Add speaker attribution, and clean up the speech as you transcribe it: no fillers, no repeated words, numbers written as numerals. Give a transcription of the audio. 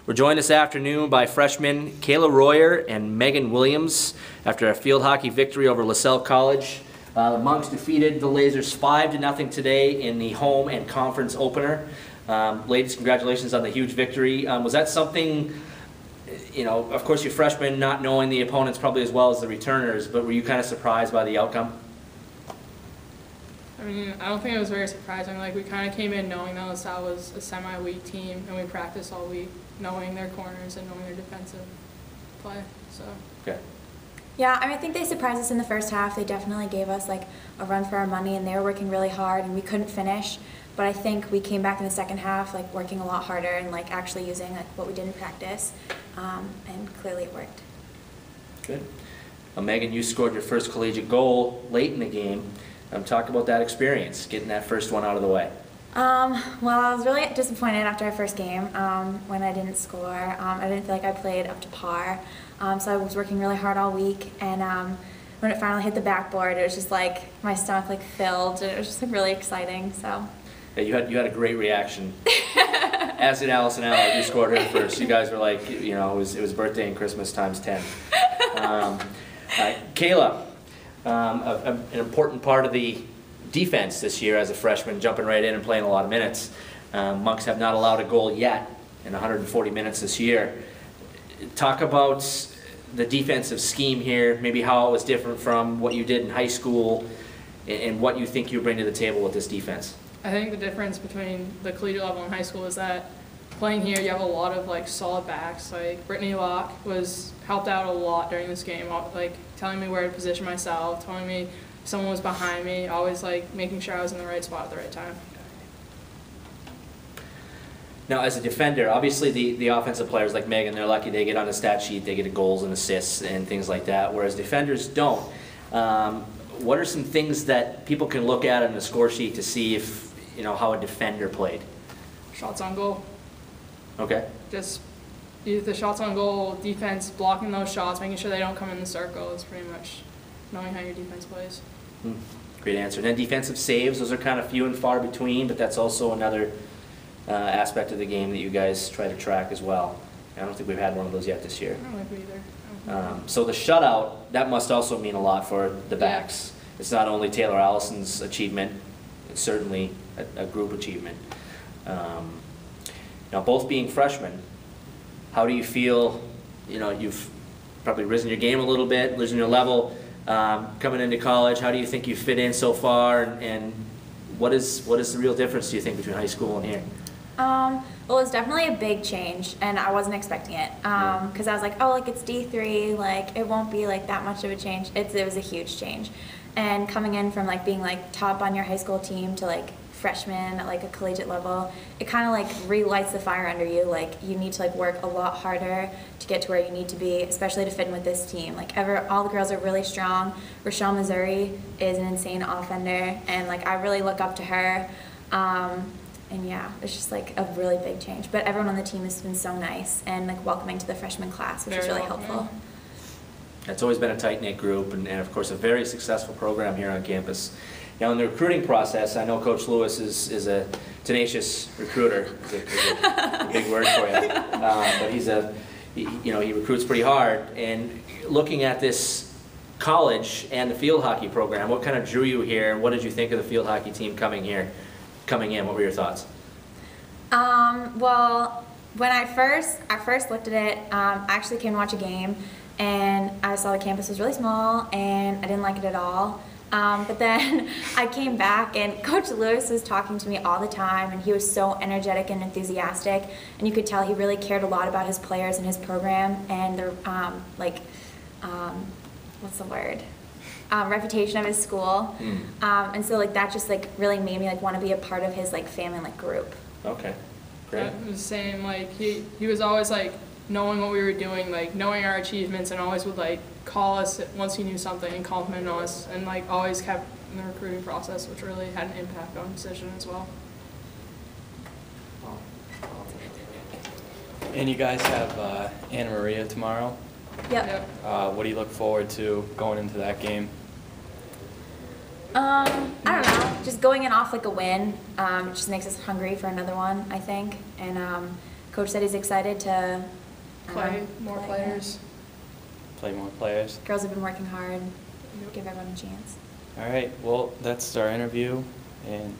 Speaker 1: We're joined this afternoon by freshmen Kayla Royer and Megan Williams after a field hockey victory over LaSalle College. The Monks defeated the Lasers 5-0 today in the home and conference opener. Ladies, congratulations on the huge victory. Was that something, you know, of course you're freshmen, not knowing the opponents probably as well as the returners, but were you kind of surprised by the outcome?
Speaker 2: I mean, I don't think it was very surprising. Like, we kind of came in knowing that LaSalle was a semi-weak team, and we practiced all week knowing their corners and knowing their defensive play. So.
Speaker 1: Okay.
Speaker 3: Yeah, I mean, I think they surprised us in the first half. They definitely gave us like a run for our money, and they were working really hard, and we couldn't finish. But I think we came back in the second half, like working a lot harder and like actually using like what we did in practice, and clearly it worked.
Speaker 1: Good. Megan, you scored your first collegiate goal late in the game. Talk about that experience, getting that first one out of the way.
Speaker 3: Well, I was really disappointed after our first game when I didn't score. I didn't feel like I played up to par. So I was working really hard all week, and when it finally hit the backboard, it was just like my stomach like filled, and it was just like really exciting. So.
Speaker 1: Yeah, you had a great reaction. As did Allison Allard, who scored her first. You guys were like, you know, it was birthday and Christmas times 10. Kayla, an important part of the defense this year as a freshman, jumping right in and playing a lot of minutes. Monks have not allowed a goal yet in 140 minutes this year. Talk about the defensive scheme here, maybe how it was different from what you did in high school, and what you think you bring to the table with this defense.
Speaker 2: I think the difference between the collegiate level and high school is that playing here, you have a lot of like solid backs. Like Brittany Locke helped out a lot during this game, like telling me where to position myself, telling me if someone was behind me, always like making sure I was in the right spot at the right time.
Speaker 1: Now, as a defender, obviously the offensive players like Megan, they're lucky they get on the stat sheet, they get goals and assists and things like that, whereas defenders don't. What are some things that people can look at on the score sheet to see if, you know, how a defender played?
Speaker 2: Shots on goal.
Speaker 1: Okay.
Speaker 2: Just either the shots on goal, defense, blocking those shots, making sure they don't come in the circle is pretty much knowing how your defense plays.
Speaker 1: Great answer. And then defensive saves, those are kind of few and far between, but that's also another aspect of the game that you guys try to track as well. I don't think we've had one of those yet this year.
Speaker 2: I don't think we either.
Speaker 1: So the shutout, that must also mean a lot for the backs. Yeah. It's not only Taylor Allison's achievement, it's certainly a group achievement. Now, both being freshmen, how do you feel? You know, you've probably risen your game a little bit, risen your level, coming into college. How do you think you fit in so far, and what is the real difference, do you think, between high school and here?
Speaker 3: Well, it's definitely a big change, and I wasn't expecting it, because I was like, oh, like it's D3, like it won't be like that much of a change. It was a huge change, and coming in from like being like top on your high school team to like freshman at like a collegiate level, it kind of like relights the fire under you. Like you need to like work a lot harder to get to where you need to be, especially to fit in with this team. Like all the girls are really strong. Rochelle Missouri is an insane offender, and like I really look up to her. And yeah, it's just like a really big change. But everyone on the team has been so nice and like welcoming to the freshman class, which is really helpful.
Speaker 1: It's always been a tight-knit group, and of course a very successful program here on campus. Now in the recruiting process, I know Coach Lewis is a tenacious recruiter. It's a big word for you. But he recruits pretty hard. And looking at this college and the field hockey program, what kind of drew you here, and what did you think of the field hockey team coming in? What were your thoughts?
Speaker 3: Well, when I first looked at it, I actually came to watch a game, and I saw the campus was really small, and I didn't like it at all. But then I came back, and Coach Lewis was talking to me all the time, and he was so energetic and enthusiastic, and you could tell he really cared a lot about his players and his program and their what's the word? Reputation of his school, and so like that just like really made me like want to be a part of his like family like group.
Speaker 1: Okay, great.
Speaker 2: It was the same. Like he was always like knowing what we were doing, like knowing our achievements, and always would like call us once he knew something and compliment us, and like always kept in the recruiting process, which really had an impact on decision as well.
Speaker 4: And you guys have Anna Maria tomorrow.
Speaker 3: Yep.
Speaker 4: What do you look forward to going into that game?
Speaker 3: I don't know. Just going in off like a win, just makes us hungry for another one, I think. And Coach said he's excited to
Speaker 2: Play more
Speaker 3: play,
Speaker 2: players.
Speaker 4: Play more players.
Speaker 3: Girls have been working hard. Give everyone a chance.
Speaker 4: All right, well, that's our interview, and